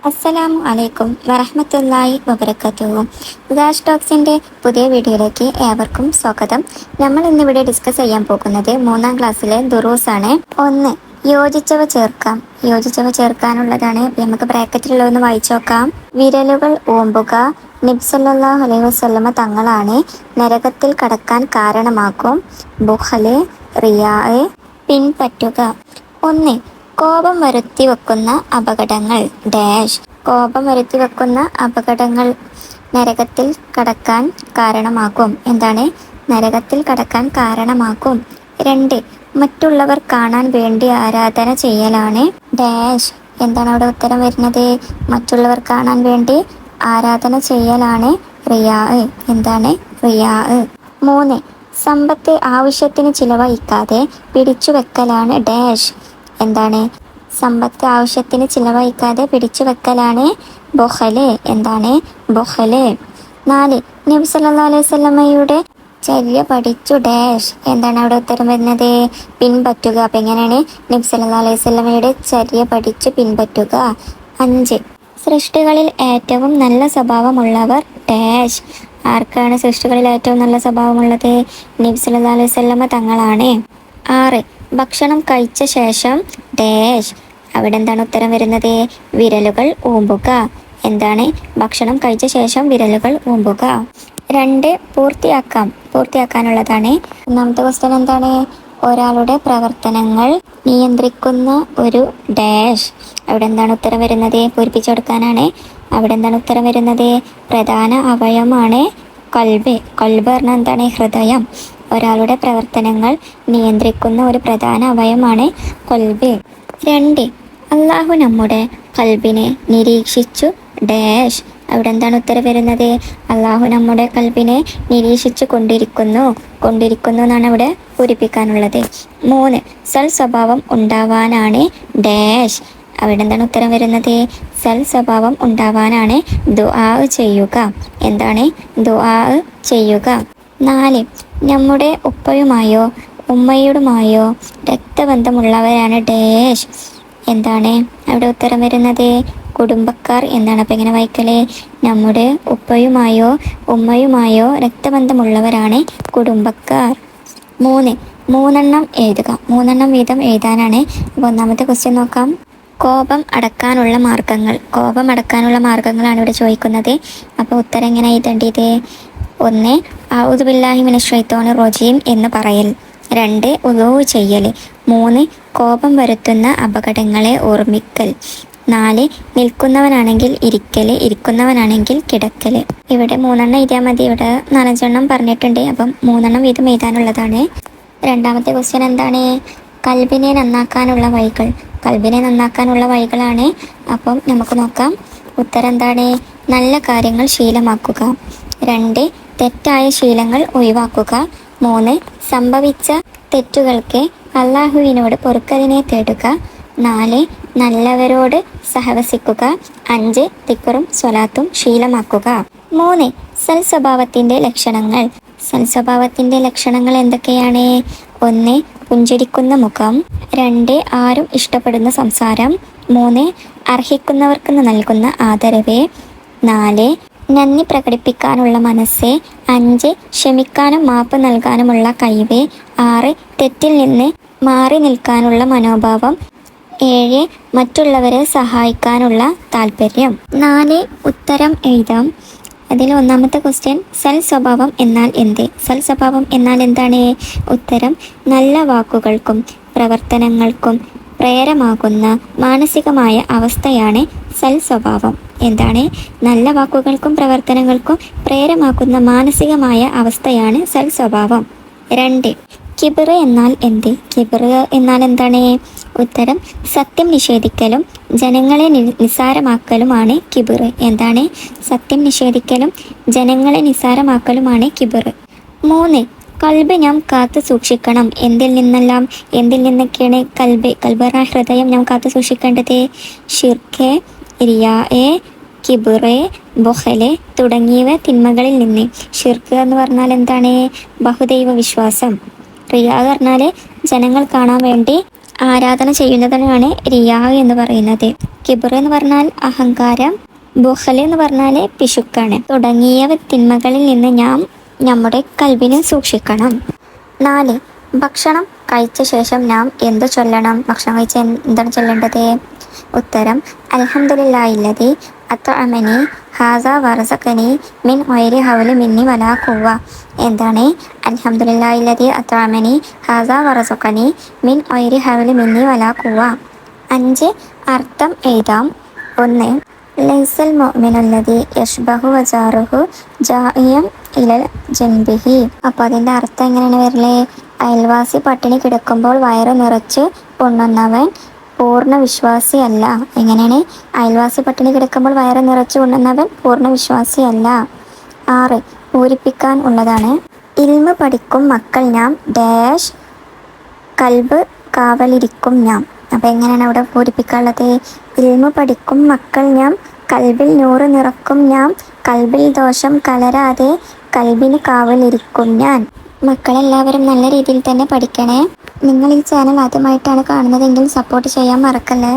അസ്സലാമു അലൈക്കും വറഹ്മത്തുള്ളാഹി വബറകാതുഹു. ഗാഷ് ടോക്സിൻ്റെ പുതിയ വീഡിയോയിലേക്ക് ഏവർക്കും സ്വാഗതം. നമ്മൾ ഇന്നിവിടെ ഡിസ്കസ് ചെയ്യാൻ പോകുന്നത് 3ാം ക്ലാസ്സിലെ ദുറൂസാണ്. 1. യോജിച്ചവ ചേർക്കാം. യോജിച്ചവ ചേർക്കാനുള്ളതാണ്. നമുക്ക് ബ്രാക്കറ്റിലുള്ളതൊന്ന് വായിച്ചു നോക്കാം. വിരലുകൾ ഓമ്പുക. നബി സല്ലല്ലാഹു അലൈഹി വസല്ലമ തങ്ങളാണ് നരകത്തിൽ കടക്കാൻ കാരണമാക്കും. ബുഖല്, റിയാഅ്, പിൻപറ്റുക. 1. കോപം വരുത്തി വെക്കുന്ന അപകടങ്ങൾ ഡാഷ്. കോപം വരുത്തി വെക്കുന്ന അപകടങ്ങൾ നരകത്തിൽ കടക്കാൻ കാരണമാക്കും. എന്താണ്? നരകത്തിൽ കടക്കാൻ കാരണമാക്കും. 2. മറ്റുള്ളവർ കാണാൻ വേണ്ടി ആരാധന ചെയ്യലാണ് ഡാഷ്. എന്താണ് അവിടെ ഉത്തരം വരുന്നത്? മറ്റുള്ളവർ കാണാൻ വേണ്ടി ആരാധന ചെയ്യലാണ് റിയാഅ്. എന്താണ്? റിയാഅ്. 3. സമ്പത്ത് ആവശ്യത്തിന് ചിലവഴിക്കാതെ പിടിച്ചു വെക്കലാണ് ഡാഷ്. എന്താണ്? സമ്പത്ത് ആവശ്യത്തിന് ചിലവഴിക്കാതെ പിടിച്ചു വെക്കലാണ് ബുഖല്. എന്താണ്? ബുഖല്. 4. നബി സല്ലല്ലാഹു അലൈഹി വസല്ലമയുടെ ചര്യ പഠിച്ചു ഡാഷ്. എന്താണ് അവിടെ ഉത്തരം വരുന്നത്? പിൻപറ്റുക. അപ്പം എങ്ങനെയാണ്? നബി സല്ലല്ലാഹു അലൈഹി വസല്ലമയുടെ ചര്യ പഠിച്ചു പിൻപറ്റുക. 5. സൃഷ്ടികളിൽ ഏറ്റവും നല്ല സ്വഭാവമുള്ളവർ ഡാഷ്. ആർക്കാണ് സൃഷ്ടികളിൽ ഏറ്റവും നല്ല സ്വഭാവമുള്ളത്? നബി സല്ലല്ലാഹു അലൈഹി വസല്ലമ തങ്ങളാണ്. 6. ഭക്ഷണം കഴിച്ച ശേഷം ഡാഷ്. അവിടെ എന്താണ് ഉത്തരം വരുന്നത്? വിരലുകൾ ഊമ്പുക. എന്താണ്? ഭക്ഷണം കഴിച്ച ശേഷം വിരലുകൾ ഊമ്പുക. 2. പൂർത്തിയാക്കാനുള്ളതാണ്. ഒന്നാമത്തെ ക്വസ്റ്റ്യൻ എന്താണ്? ഒരാളുടെ പ്രവർത്തനങ്ങൾ നിയന്ത്രിക്കുന്ന ഒരു ഡാഷ്. അവിടെ എന്താണ് ഉത്തരം വരുന്നത്? പൂരിപ്പിച്ചു കൊടുക്കാനാണ്. അവിടെ എന്താണ് ഉത്തരം വരുന്നത്? പ്രധാന അവയവമാണ് കൽബ്. കൽബ് പറഞ്ഞാൽ എന്താണ്? ഹൃദയം. ഒരാളുടെ പ്രവർത്തനങ്ങൾ നിയന്ത്രിക്കുന്ന ഒരു പ്രധാന അവയവമാണ് കൽബ്. 2. അള്ളാഹു നമ്മുടെ കൽബിനെ നിരീക്ഷിച്ചു ഡാഷ്. അവിടെ എന്താണ് ഉത്തരം വരുന്നത്? അള്ളാഹു നമ്മുടെ കൽബിനെ നിരീക്ഷിച്ചു കൊണ്ടിരിക്കുന്നു എന്നാണ് അവിടെ പൂരിപ്പിക്കാനുള്ളത്. 3. സൽ സ്വഭാവം ഉണ്ടാവാനാണ് ഡാഷ്. അവിടെ എന്താണ് ഉത്തരം വരുന്നത്? സൽ സ്വഭാവം ഉണ്ടാവാനാണ് ദുആ ചെയ്യുക. എന്താണ്? ദുആ ചെയ്യുക. 4. നമ്മുടെ ഉപ്പയുമായോ ഉമ്മയുമായോ രക്തബന്ധമുള്ളവരാണ് ഡാഷ്. എന്താണ്? അവിടെ ഉത്തരം വരുന്നത്? കുടുംബക്കാർ എന്നാണ്. അപ്പം എങ്ങനെ വായിക്കല്? നമ്മുടെ ഉപ്പയുമായോ ഉമ്മയുമായോ രക്തബന്ധമുള്ളവരാണ് കുടുംബക്കാർ. 3. 3 എഴുതുക. 3 വീതം എഴുതാനാണ്. അപ്പോൾ ഒന്നാമത്തെ ക്വസ്റ്റ്യൻ നോക്കാം. കോപം അടക്കാനുള്ള മാർഗങ്ങളാണ് ഇവിടെ ചോദിക്കുന്നത്. അപ്പോൾ ഉത്തരം എങ്ങനെ എഴുതേണ്ടത്? 1. ഔദു ബില്ലാഹി മിനശ് ശൈത്വാനിർ റജീം എന്ന് പറയൽ. 2. ഉളൂ ചെയ്യൽ. 3. കോപം വരുത്തുന്ന അപകടങ്ങളെ ഓർമ്മിക്കൽ. 4. നിൽക്കുന്നവനാണെങ്കിൽ ഇരിക്കൽ, ഇരിക്കുന്നവനാണെങ്കിൽ കിടക്കൽ. ഇവിടെ 3 എഴുതിയാൽ മതി. ഇവിടെ 4 പറഞ്ഞിട്ടുണ്ട്. അപ്പം 3 വീതം എഴുതാനുള്ളതാണ്. രണ്ടാമത്തെ ക്വസ്റ്റ്യൻ എന്താണ്? കൽബിനെ നന്നാക്കാനുള്ള വഴികളാണ്. അപ്പം നമുക്ക് നോക്കാം. ഉത്തരം എന്താണ്? നല്ല കാര്യങ്ങൾ ശീലമാക്കുക. 2. തെറ്റായ ശീലങ്ങൾ ഒഴിവാക്കുക. 3. സംഭവിച്ച തെറ്റുകൾക്ക് അള്ളാഹുവിനോട് പൊറുക്കലിനെ തേടുക. 4. നല്ലവരോട് സഹവസിക്കുക. 5. ദിക്റും സ്വലാത്തും ശീലമാക്കുക. 3. സൽസ്വഭാവത്തിൻ്റെ ലക്ഷണങ്ങൾ എന്തൊക്കെയാണ്? 1. പുഞ്ചിരിക്കുന്ന മുഖം. 2. ആരും ഇഷ്ടപ്പെടുന്ന സംസാരം. 3. അർഹിക്കുന്നവർക്ക് നൽകുന്ന ആദരവ്. 4. നന്ദി പ്രകടിപ്പിക്കാനുള്ള മനസ്സ്. 5. ക്ഷമിക്കാനും മാപ്പ് നൽകാനുമുള്ള കഴിവ്. 6. തെറ്റിൽ നിന്ന് മാറി നിൽക്കാനുള്ള മനോഭാവം. 7. മറ്റുള്ളവരെ സഹായിക്കാനുള്ള താല്പര്യം. 4 ഉത്തരം എഴുതാം. അതിൽ ഒന്നാമത്തെ ക്വസ്റ്റ്യൻ, സൽ സ്വഭാവം എന്നാൽ എന്ത്? സൽ സ്വഭാവം എന്നാൽ എന്താണ്? ഉത്തരം നല്ല വാക്കുകൾക്കും പ്രവർത്തനങ്ങൾക്കും പ്രേരമാകുന്ന മാനസികമായ അവസ്ഥയാണ് സൽ സ്വഭാവം. എന്താണ്? നല്ല വാക്കുകൾക്കും പ്രവർത്തനങ്ങൾക്കും പ്രേരമാക്കുന്ന മാനസികമായ അവസ്ഥയാണ് സൽ സ്വഭാവം. 2. കിബിറ് എന്നാൽ എന്ത്? കിബിറ് എന്നാൽ എന്താണ്? ഉത്തരം സത്യം നിഷേധിക്കലും ജനങ്ങളെ നിസാരമാക്കലുമാണ് കിബിറ്. എന്താണ്? സത്യം നിഷേധിക്കലും ജനങ്ങളെ നിസാരമാക്കലുമാണ് കിബിറ്. 3. കൽബ് നാം കാത്തു സൂക്ഷിക്കണം. എന്തിൽ നിന്നൊക്കെയാണ് കൽബ് ഹൃദയം നാം കാത്തു സൂക്ഷിക്കേണ്ടത്? ഷിർക്ക്, റിയാഅ്, കിബിറ്, ബുഖല് തുടങ്ങിയവ തിന്മകളിൽ നിന്ന്. ഷിർക്ക് എന്ന് പറഞ്ഞാൽ എന്താണ്? ബഹുദൈവ വിശ്വാസം. റിയാ പറഞ്ഞാൽ ജനങ്ങൾ കാണാൻ വേണ്ടി ആരാധന ചെയ്യുന്നതിനാണ് റിയാ എന്ന് പറയുന്നത്. കിബർ എന്ന് പറഞ്ഞാൽ അഹങ്കാരം, ബുഖൽ എന്ന് പറഞ്ഞാൽ പിശുക്കാണ്. തുടങ്ങിയവ തിന്മകളിൽ നിന്ന് നമ്മുടെ കൽബിനെ സൂക്ഷിക്കണം. 4. ഭക്ഷണം കഴിച്ച ശേഷം നാം എന്തു ചൊല്ലണം? ഭക്ഷണം കഴിച്ച എന്താണ് ചൊല്ലേണ്ടത്? ഉത്തരം അൽഹംദുലില്ലാഹില്ലദി അത്അമനി ഹാസ വറസഖനി മിൻ ഗൈരി ഹൗലി മിന്നി വലാ ഖുവ്വ. എന്താണ്? അൽഹംദുലില്ലാഹില്ലദി അത്അമനി ഹാസ വറസഖനി മിൻ ഗൈരി ഹൗലി മിന്നി വലാ ഖുവ്വ. 5. അർത്ഥം എഴുതാം. 1. ലൈസൽ മുഅ്മിനുല്ലദി യശ്ബഹു വജാറുഹു ജാഇയം ഇലൽ ജൻബിഹി. അപ്പോൾ അതിൻ്റെ അർത്ഥം എങ്ങനെയാണ് വരല്? അയൽവാസി പട്ടിണി കിടക്കുമ്പോൾ വയറ് നിറച്ച് ഉണ്ണുന്നവൻ പൂർണ്ണ വിശ്വാസിയല്ല. എങ്ങനെയാണ്? അയൽവാസി പട്ടിണി കിടക്കുമ്പോൾ വയറ് നിറച്ച് ഉണ്ണുന്നവൻ പൂർണ്ണ വിശ്വാസിയല്ല. 6. പൂരിപ്പിക്കാൻ ഉള്ളതാണ്. ഇൽമ് പഠിക്കും മക്കൾ നാം ഡാഷ് കൽബ് കാവലിരിക്കും നാം. അപ്പോൾ എങ്ങനെയാണ് അവിടെ പൂരിപ്പിക്കാനുള്ളത്? ഇൽമ് പഠിക്കും മക്കൾ നാം, കൽബിൽ നൂറ് നിറക്കും നാം, കൽബിൽ ദോഷം കലരാതെ കൽബിന് കാവലിരിക്കും ഞാൻ. മക്കളെല്ലാവരും നല്ല രീതിയിൽ തന്നെ പഠിക്കണേ. നിങ്ങൾ ഈ ചാനൽ ആദ്യമായിട്ടാണ് കാണുന്നതെങ്കിൽ സപ്പോർട്ട് ചെയ്യാൻ മറക്കല്ലേ.